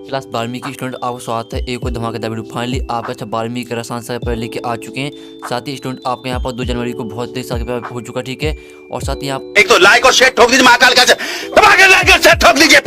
Class 12वीं की student आपको स्वागत है एक और धमाकेदार वीडियो। फाइनली आपका 12वीं का रसायन शास्त्र पेपर लेके आ चुके हैं। साथ ही स्टूडेंट आपके यहाँ पर 2 जनवरी को बहुत तेज साल का पेपर हो चुका, ठीक है। और साथ ही आप एक तो लाइक और शेयर ठोक दीजिए, महाकाल का लाइक और शेयर ठोक दीजिए।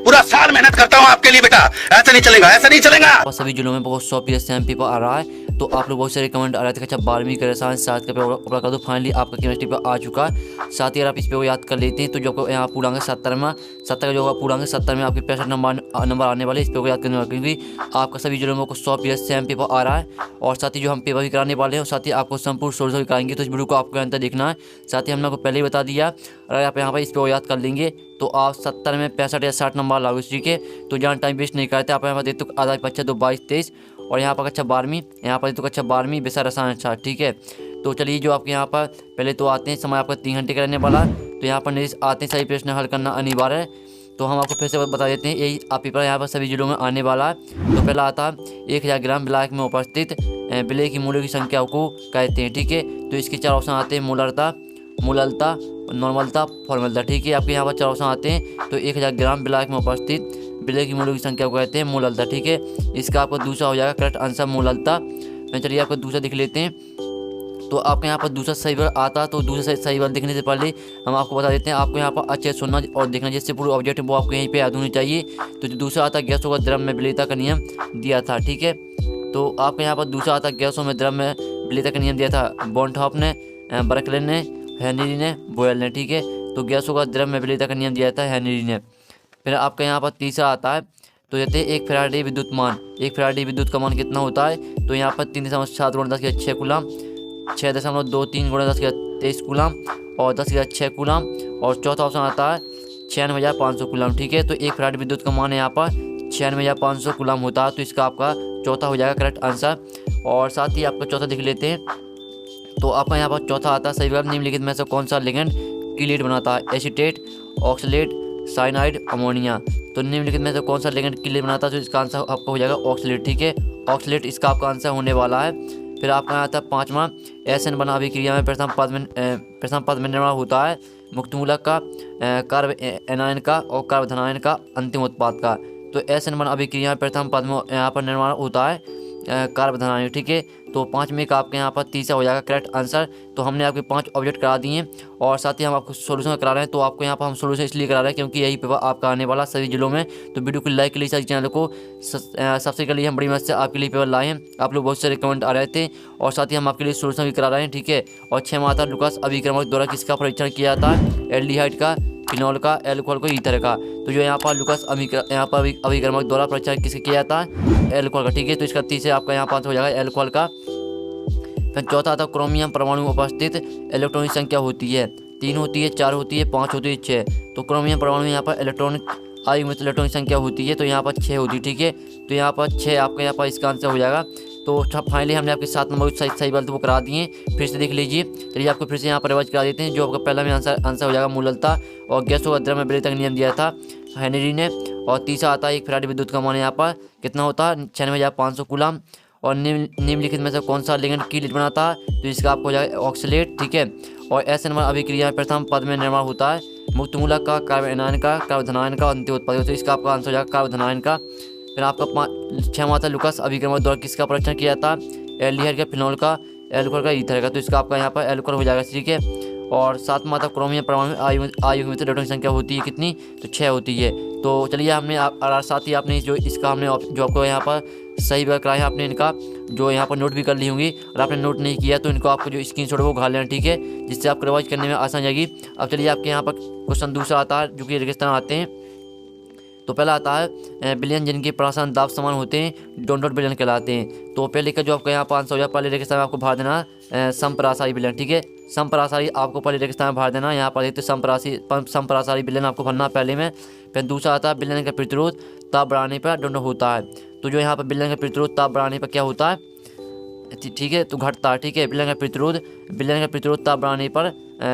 पूरा साल मेहनत करता हूँ आपके लिए बेटा, ऐसा नहीं चलेगा, ऐसा नहीं चलेगा। सभी जिलों में बहुत 100 सेम पेपर आ रहा है, तो आप लोग बहुत सारे कमेंट आ रहे थे कि अच्छा 12वीं का रसायन शास्त्र का पेपर कर दो। फाइनली आपका केमिस्ट्री पेपर आ चुका है। साथ ही अगर आप इस पे को याद कर लेते हैं तो जो आपको यहाँ पूर्णांक 70 में 70 का जो पूर्णांक 70 में आपके 65 नंबर आने वाले, इस पे को याद करने वाले, क्योंकि आपका सभी जिलों में 100 सेम पेपर आ रहा है। और साथ ही जो हम पेपर भी कराने वाले हैं और साथ ही आपको संपूर्ण सोल्यूशन भी कराएंगे, तो इस वीडियो को आपको अंतर देखना है। साथ ही हमने आपको पहले ही बता दिया, अगर आप यहाँ पर इस पे को याद कर लेंगे तो आप 70 में 65 या 60 नंबर लागू, ठीक है। तो जहाँ टाइम वेस्ट नहीं करते, आप यहाँ पर देखते हो आधा बच्चा 2 22 23 और यहाँ पर कक्षा 12वीं, यहाँ पर तो कक्षा 12वीं विषय रसायन शास्त्र, ठीक है। तो चलिए जो आपके यहाँ पर पहले तो आते हैं, समय आपका 3 घंटे का रहने वाला है। तो यहाँ पर निर्देश आते हैं, सही प्रश्न हल करना अनिवार्य है। तो हम आपको फिर से बता देते हैं, यही आप पेपर यहाँ पर सभी जिलों में आने वाला है। तो पहला आता है 1000 ग्राम विलायक में उपस्थित विलय की मूल्यों की संख्या को कहते हैं, ठीक है। तो इसके 4 ऑप्शन आते हैं, मूलरता, मूललता, नॉर्मलता, फॉर्मलता, ठीक है। आपके यहाँ पर 4 ऑप्शन आते हैं। तो 1000 ग्राम विलायक में उपस्थित विलय की मूल्यों की संख्या को कहते हैं मूललता, ठीक है। इसका आपको दूसरा हो जाएगा करेक्ट आंसर मूललता। मैं चलिए आपको दूसरा देख लेते हैं। तो आपके यहाँ पर दूसरा सही वर्ग आता, तो दूसरा सही वर्ग देखने से पहले हम आपको बता देते हैं, आपको यहाँ पर अच्छे सुनना और देखना, जिससे पूरे ऑब्जेक्ट वो आपको यहीं पे याद होनी चाहिए। तो जो दूसरा आता गैसों का द्रव में विलेयता का नियम दिया था, ठीक है। तो आपके यहाँ पर दूसरा आता गैसों में द्रव में विलेयता का नियम दिया था बॉन्टहॉफ ने, बर्कले ने, हेनरी ने, बोयल ने, ठीक है। तो गैसों का द्रव में विलेयता का नियम दिया था हेनरी ने। फिर आपका यहाँ पर तीसरा आता है, तो कहते हैं 1 फैराडे विद्युत मान, 1 फैराडे विद्युत का मान कितना होता है। तो यहाँ पर 3.7 × 10⁶ कूलम, 6.23 × 10⁻23 कूलम और 10⁶ कूलम। और चौथा ऑप्शन आता है 96,500 कूलम, ठीक है। तो 1 फैराडे विद्युत का मान यहाँ पर 96,500 कूलम होता है। तो इसका आपका चौथा हो जाएगा करेक्ट आंसर। और साथ ही आपका चौथा देख लेते हैं। तो आपका यहाँ पर चौथा आता है सही जवाब, निम्नलिखित में से कौन सा लिगेंड कीलेट बनाता है। Acetate, oxalate, cyanide, ammonia. तो निम्नलिखित में से कौन सा लिगेंड कीलेट बनाता है, तो इसका आंसर आपका हो जाएगा ऑक्सलेट, ठीक है। ऑक्सलेट इसका आपका आंसर होने वाला है। फिर आपका आता है 5वां, SN बना अभिक्रिया में प्रथम पद में निर्माण होता है मुक्तमूलक का, कार्ब एनायन का और कार्बोधनायन का अंतिम उत्पाद का। तो SN बना अभिक्रिया में प्रथम पद में यहाँ पर निर्माण होता है कार्बोधनायन, ठीक है। तो 5वें का आपके यहाँ पर तीसरा हो जाएगा करेक्ट आंसर। तो हमने आपके 5 ऑब्जेक्ट करा दिए और साथ ही हम आपको सोल्यूशन करा रहे हैं। तो आपको यहाँ पर हम सोल्यूशन इसलिए करा रहे हैं क्योंकि यही पेपर आपका आने वाला सभी जिलों में। तो वीडियो को लाइक के लिए सारे चैनल को सबसे के लिए हम बड़ी मदद से आपके लिए पेपर लाए हैं। आप लोग बहुत सारे कमेंट आ रहे थे और साथ ही हम आपके लिए सोल्यूशन भी करा रहे हैं, ठीक है। और 6 माता लुकास अभिक्रमक द्वारा किसका परीक्षण किया जाता है। एल्डिहाइड का, फिनॉल का, एल्कोहल को, ईथर का। तो जो यहाँ पर लुकास यहाँ पर अभिक्रमक द्वारा परीक्षण किसका किया जाता है, एल्कोहल का, ठीक है। तो इसका तीसरा आपका यहाँ पर हो जाएगा एल्कोहल का। फिर चौथा आता क्रोमियम परमाणु में उपस्थित इलेक्ट्रॉनिक संख्या होती है, 3 होती है, 4 होती है, 5 होती है, 6। तो क्रोमियम परमाणु में यहाँ पर इलेक्ट्रॉनिक संख्या होती है, तो यहाँ पर 6 होती है, ठीक है। तो यहाँ पर 6 आपका यहाँ पर इसका आंसर हो जाएगा। तो फाइनली हमने आपके 7 नंबर सही बात वो करा दिए, फिर से देख लीजिए। चलिए आपको फिर से यहाँ पर रिवाइज करा देते हैं। जो आपका पहला में आंसर हो जाएगा मूललता और गैसों का द्रव में विलेयता का नियम दिया था हेनरी ने। और तीसरा आता है 1 फैराडे विद्युत का मान यहाँ पर कितना होता है 96,500 कूलम। और निम्नलिखित में से कौन सा लिगेंड कीलेट बनाता है, तो इसका आपको हो जाएगा ऑक्सलेट, ठीक है। और SN अभिक्रिया में प्रथम पद में निर्माण होता है मुक्तमूलक का, कार्ब एनायन का, कार्बोधनायन का अंतिम उत्पाद। तो इसका आपका आंसर हो जाएगा कार्बोधनायन का। फिर आपका 6 माता लुकास अभिक्रमक द्वारा किसका परीक्षण किया था। एल्डिहाइड का, फिनॉल का, एल्कोहल का, ईथर का। तो इसका आपका यहाँ पर एल्कोहल हो जाएगा, ठीक है। और 7 माता क्रोमियम परमाणु में आयु में इलेक्ट्रॉनिक संख्या होती है कितनी, तो 6 होती है। तो चलिए हमने साथ ही आपने जो इसका हमने जो आपको यहाँ पर सही वर्ग कराए हैं, आपने इनका जो यहाँ पर नोट भी कर ली होंगी। और आपने नोट नहीं किया तो इनको आपको जो स्क्रीनशॉट है वो उठा लेना, ठीक है, जिससे आपको रिवाइज करने में आसान जाएगी। अब चलिए आपके यहाँ पर क्वेश्चन दूसरा आता है जो कि रेगिस्तान आते हैं। तो पहला आता है बिलियन जिनके प्राशन दाब समान होते हैं डॉट बिलियन कहलाते हैं। तो पहले का जो आपका यहाँ पर आंसर हो जाए, पहले रेगिस्तान में आपको भर देना समपरासारी बिलियन, ठीक है। समपरासारी आपको पहले रेगिस्तान में भर देना। यहाँ पर देखते समपरासारी बिलियन आपको भरना पहले में। फिर दूसरा आता है बिलियन का प्रतिरोध ताप बढ़ाने पर डॉट होता है। तो जो यहाँ पर बिलियन का प्रतिरोध ताप बढ़ाने पर क्या होता है, ठीक है, तो घटता है, ठीक है। बिलियन का प्रतिरोध ताप बढ़ाने पर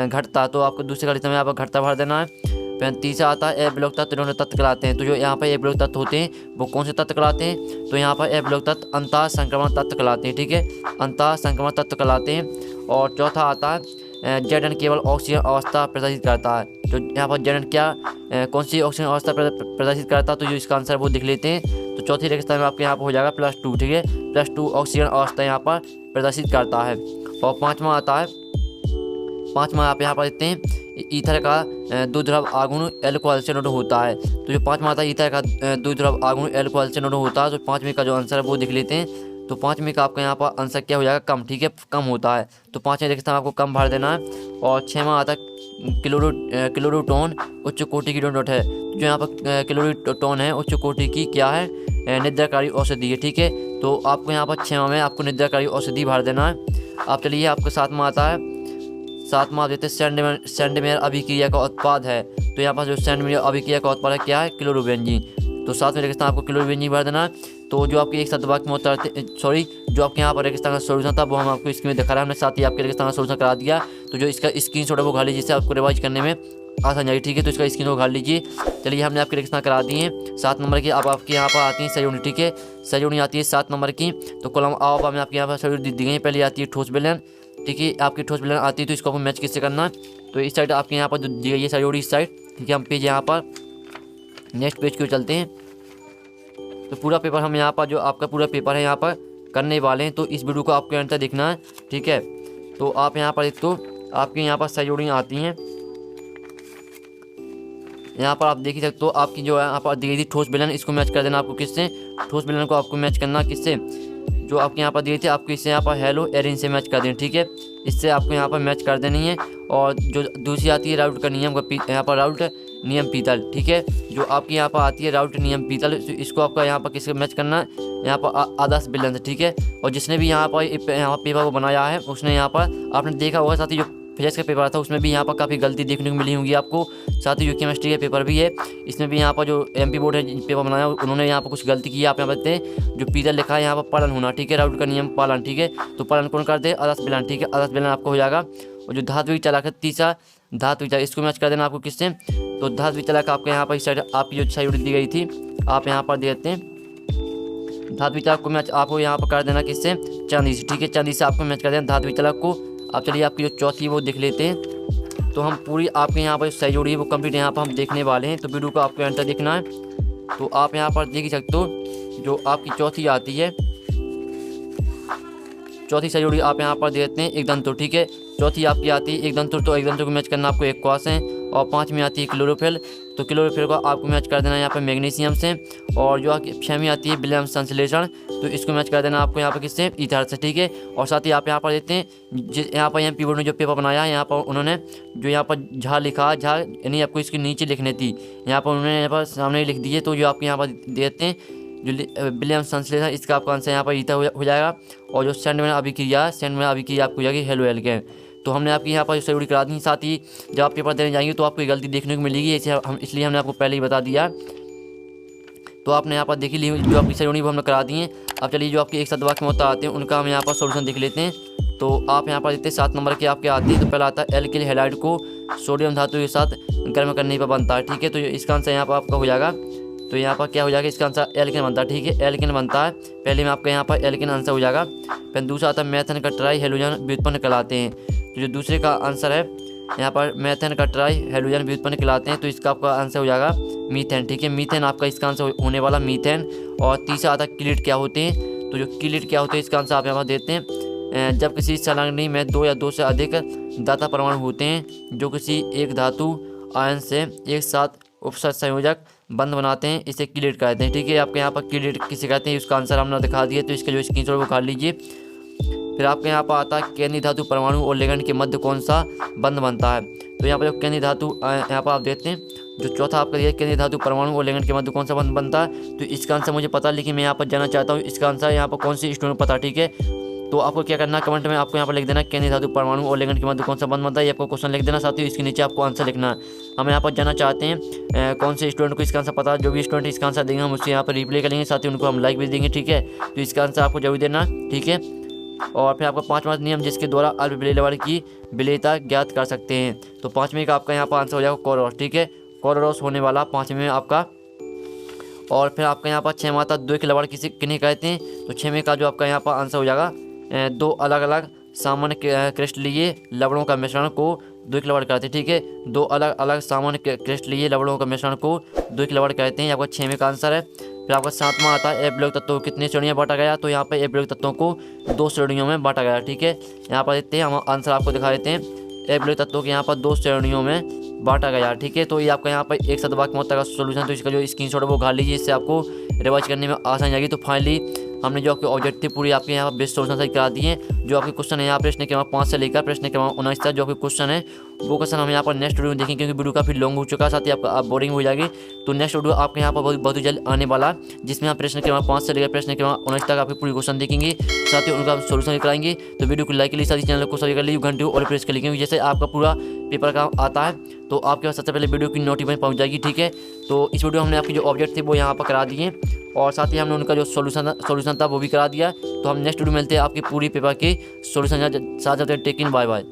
घटता। तो आपको दूसरे का में यहाँ पर घटता भर देना है। फिर तीसरा आता है अब्लोक तत्व दोनों तत्व कहलाते हैं। तो जो यहाँ पर अब्लोक तत्व होते हैं वो कौन से तत्व कहलाते हैं, तो यहाँ पर अब्लोक तत्व अंतः संक्रमण तत्व कहलाते हैं, ठीक है, अंतः संक्रमण तत्व कहलाते हैं। और चौथा आता है जेडन केवल ऑक्सीजन अवस्था प्रदर्शित करता है। तो यहाँ पर जेडन क्या कौन सी ऑक्सीजन अवस्था प्रदर्शित करता है, तो जो इसका आंसर वो देख लेते हैं। तो चौथी रेगिस्तान में आपके यहाँ पर हो जाएगा +2, ठीक है, +2 ऑक्सीजन अवस्था यहाँ पर प्रदर्शित करता है। और पाँचवा आता है, पाँचवा आप यहाँ पर देखते हैं ईथर का द्विध्रुव आघूर्ण अल्कोहल से नोड होता है। तो जो पाँचवा आता है ईथर का द्विध्रुव आघूर्ण अल्कोहल से नोड होता है। तो पाँचवें का जो आंसर है वो देख लेते हैं। तो पाँचवें का आपका यहाँ पर आंसर क्या हो जाएगा, कम, ठीक है, कम होता है। तो पाँचवें रेगिस्तान आपको कम भर देना है। और छठवां आता है क्लोरोटोन उच्च कोटि की डोनट है। जो यहाँ पर क्लोरोटोन है उच्च कोटि की क्या है, निद्राकारी औषधि है, ठीक है। तो आपको यहाँ पर छठवां में आपको निद्राकारी औषधि भर देना है। आप चलिए आपको सातवां आता है, सातवां देते हैं सैंडमेयर अभिक्रिया का उत्पाद है। तो यहाँ पर जो सैंडमेयर अभिक्रिया का उत्पाद है क्या है, क्लोरोबेंजीन। तो सातवें रेगिस्तान आपको क्लोरोबेंजीन भर देना है। तो जो आपके एक साथ वाक्य में उत्तर सॉरी जो आपके यहाँ पर रेगिस्तान का सोल्यूशन था वो हम आपको स्क्रीन में दिखा रहे हैं। हमने साथ ही आपके रेगिस्तान का सोल्यूशन करा दिया। तो जो इसका स्क्रीनशॉट है वो खा लीजिए, जिससे आपको रिवाइज करने में आसान जाएगी, ठीक है। तो इसका स्क्रीन खा लीजिए। चलिए हमने आपके रेगिस्तान करा दिए हैं 7 नंबर की। अब आपके यहाँ पर आती है सहयोगी, ठीक है, सहयोगी आती है 7 नंबर की। तो कॉलम आ में आपके यहाँ पर सहयोगी दी गई है। पहले आती है ठोस विलयन, ठीक है, आपकी ठोस विलयन आती है। तो इसको आपको मैच किससे करना है, तो इस साइड आपके यहाँ पर दी गई है सहयोगी इस साइड, ठीक है। हम पेज यहाँ पर नेक्स्ट पेज क्यों चलते हैं। तो पूरा पेपर हम यहाँ पर जो आपका पूरा पेपर है यहाँ पर करने वाले हैं। तो इस वीडियो को आपको अंत तक देखना है, ठीक है। तो आप यहाँ पर एक तो आपके यहाँ पर सहयोगी आती हैं, यहाँ पर आप देख ही सकते हो। आपकी जो है यहाँ पर दी गई थी ठोस विलयन, इसको मैच कर देना आपको किससे, ठोस विलयन को आपको मैच करना किससे, जो आपके यहाँ पर दिए थे आपको इससे यहाँ पर हेलो एरिन से मैच कर दें, ठीक है। इससे आपको यहाँ पर मैच कर देनी है। और जो दूसरी आती है राउट का नियम का यहाँ पर राउट नियम पीतल, ठीक है। जो आपकी यहाँ पर आती है राउट नियम पीतल, इसको आपका यहाँ पर किससे मैच करना है, यहाँ पर आदर्श विलयन से, ठीक है। और जिसने भी यहाँ पर पेपर को बनाया है उसने यहाँ पर आपने देखा होगा, साथ ही जो फिजिक्स का पेपर था उसमें भी यहाँ पर काफ़ी गलती देखने को मिली होंगी आपको। साथ ही जो केमिस्ट्री का पेपर भी है इसमें भी यहाँ पर जो MP बोर्ड है पेपर बनाया उन्होंने यहाँ पर कुछ गलती की है। आप यहाँ पर देखते हैं जो पीतल लिखा है यहाँ पर पालन होना, ठीक है, राउट का नियम पालन, ठीक है। तो पालन कौन करते हैं, आदर्श विलयन, ठीक है, आदर्श विलयन आपको हो जाएगा। और जो धात्विक चालक है तीसरा धात्विक चालक, इसको मैच कर देना आपको किससे, तो धात्विक चालक आपके यहाँ पर इस साइड आपकी जो साइड दी गई थी आप यहाँ पर देते हैं। धात्विक चालक को मैच आपको यहाँ पर कर देना किससे, चांदी से, ठीक है, चांदी से आपको मैच कर देना धात्विक चालक को। अब चलिए आपकी जो चौथी वो देख लेते हैं। तो हम पूरी आपके यहाँ पर सहयोगी वो कंप्लीट यहाँ पर हम देखने वाले हैं। तो वीडियो को आपको अंत देखना है। तो आप यहाँ पर देख ही सकते हो जो आपकी चौथी आती है, चौथी सहयोगी आप यहाँ पर देखते हैं एक दंतुर, ठीक है। चौथी आपकी आती है एक दंतुर, तो एक दंतुर को मैच करना आपको एक क्वास है। और पाँचवीं आती है क्लोरोफिल, तो क्लोरोफिल को आपको मैच कर देना यहाँ पर मैग्नीशियम से। और जो आपकी छवीं आती है विलियम संश्लेषण, तो इसको मैच कर देना आपको यहाँ पर किससे, ईथर से, ठीक है। और साथ ही आप यहाँ पर देखते हैं यहाँ पर MP बोर्ड ने जो पेपर बनाया है यहाँ पर उन्होंने जो यहाँ पर झा लिखा, झा यानी आपको इसके नीचे लिखनी थी, यहाँ पर उन्होंने यहाँ पर सामने ही लिख दिए। तो जो आपके यहाँ पर देते हैं जो विलियम संश्लेषण, इसका आपका आंसर यहाँ पर ईथर हो जाएगा। और जो सैंडमैन अभिक्रिया आपको हो जाएगी हेलो एल्केन। तो हमने आपकी यहाँ पर सहयोगी करा दी। साथ ही जब आप पेपर देने जाएंगे तो आपको गलती देखने को मिलेगी, इसलिए हमने आपको पहले ही बता दिया। तो आपने यहाँ पर देख ली जो आपकी सहयोगी वो हमने करा दी है। अब चलिए जो आपके एक साथ वाक्य में होता आते हैं उनका हम यहाँ पर सोल्यूशन देख लेते हैं। तो आप यहाँ पर देखते हैं 7 नंबर के आपके आते हैं। तो पहला आता है एल्किल हैलाइड को सोडियम धातु के साथ गर्म करने पर बनता है, ठीक है। तो इसका आंसर यहाँ पर आपका हो जाएगा। तो यहाँ पर क्या हो जाएगा, इसका आंसर एल्केन बनता है, ठीक है, एल्केन बनता है। पहले में आपका यहाँ पर एल्केन आंसर हो जाएगा। फिर दूसरा आता है मेथेन का ट्राई हेलोजन व्युत्पन्न कहलाते हैं। तो जो दूसरे का आंसर है यहाँ पर मेथेन का ट्राई हेलोजन व्युत्पन्न कहलाते हैं। तो इसका आपका आंसर हो जाएगा मीथेन, ठीक है, मीथेन आपका इसका आंसर होने वाला मीथेन। और तीसरा आता है किलिट क्या होते हैं। तो जो किलिट क्या होते हैं इसका आंसर आप यहाँ पर देते हैं जब किसी संलग्नी में 2 या 2 से अधिक दाता परमाणु होते हैं जो किसी एक धातु आयन से एक साथ उपसर्ग संयोजक बंद बनाते हैं, इसे किलेट कहते हैं, ठीक है। आपके यहाँ पर किलेट किसे कहते हैं उसका आंसर हमने दिखा दिया। तो इसका जो स्क्रीनशॉट वो खा लीजिए। फिर आपके यहाँ पर आता है केंद्रीय धातु परमाणु और लिगैंड के मध्य कौन सा बंध बनता है। तो यहाँ पर जो केंद्रीय धातु यहाँ पर आप देखते हैं जो चौथा आपका दिया केंद्रीय धातु परमाणु और लिगैंड के मध्य कौन सा बंध बनता है। तो इसका आंसर मुझे पता, लेकिन मैं यहाँ पर जानना चाहता हूँ इसका आंसर यहाँ पर कौन सी स्टूडेंट पता, ठीक है। तो आपको क्या करना है कमेंट में आपको यहाँ पर लिख देना केंद्रीय धातु परमाणु और लिगैंड के मध्य कौन सा बंध बनता है, ये आपको क्वेश्चन लिख देना। साथ ही इसके नीचे आपको आंसर लिखना है। हम यहाँ पर जानना चाहते हैं कौन से स्टूडेंट को इसका आंसर पता है। जो भी स्टूडेंट इसका आंसर देंगे हम उससे यहाँ पर रिप्लाई करेंगे, साथ ही उनको हम लाइक भी देंगे, ठीक है। तो इसका आंसर आपको जरूर देना, ठीक है। और फिर आपका 5वां नियम जिसके द्वारा अल्प विलेयवार की विलेयता ज्ञात कर सकते हैं। तो 5वें का आपका यहाँ पर आंसर हो जाएगा कोरोस, ठीक है, कोरोस होने वाला 5वें में आपका। और फिर आपका यहाँ पर 6वां आता द्वैक लवण किन्हें कहते हैं। तो 6वें का जो आपका यहाँ पर आंसर हो जाएगा 2 अलग अलग सामान्य क्रिस्टलीय लवणों का मिश्रण को 2 किलोवाट कहते हैं। ठीक है, 2 अलग अलग सामान्य क्रिस्टलीय लवणों का मिश्रण को 2 किलोवाट कहते हैं। ये आपका 6वें का आंसर है। फिर आपका 7वां आता है अवयविक तत्वों को कितनी श्रेणियाँ बांटा गया, तो यहाँ पे अवयविक तत्वों को 2 श्रेणियों में बांटा गया। ठीक है, यहाँ पर देखते हैं, हम आंसर आपको दिखा देते हैं। अवयविक तत्वों को यहाँ पर 2 श्रेणियों में बांटा गया। ठीक है, तो ये आपका यहाँ पर एक शतभाग मोहत्तर का सोल्यूशन, तो इसका जो स्क्रीनशॉट है वो उठा लीजिए, इससे आपको रिवाइज करने में आसानी आएगी। तो फाइनली हमने जो आपके ऑब्जेक्टिव पूरी आपके यहाँ बेस्ट सोल्यूशन सही करा दिए। जो आपके क्वेश्चन है यहाँ प्रश्न क्रमांक 5 से लेकर प्रश्न क्रमांक 19 तक जो आपके क्वेश्चन है वो क्वेश्चन हम यहाँ पर नेक्स्ट वीडियो में देखेंगे, क्योंकि वीडियो काफ़ी लॉन्ग हो चुका है, साथ ही आपका आप बोरिंग हो जाएगी। तो नेक्स्ट वीडियो आपके यहाँ पर बहुत ही जल्द आने वाला, जिसमें हम प्रश्न क्रमांक 5 से लेकर प्रश्न क्रमांक 19 तक आपके पूरी क्वेश्चन देखेंगे, साथ ही उनका सोल्यूशन कराएंगे। तो वीडियो को लाइक के लिए साथ ही चैनल को सब्सक्राइब कर लीजिए, घंटे और प्रेस कर लीजिए, जैसे आपका पूरा पेपर का आता है तो आपके पास सबसे पहले वीडियो की नोटिफिकेशन पहुँच जाएगी। ठीक है, तो इस वीडियो हमने आपकी जो ऑब्जेक्ट थे वो यहाँ पर करा दिए, और साथ ही हमने उनका जो सोल्यूशन था वो भी करा दिया। तो हम नेक्स्ट वीडियो मिलते हैं आपकी पूरी पेपर की सोल्यूशन साथ। टेक इन, बाय बाय।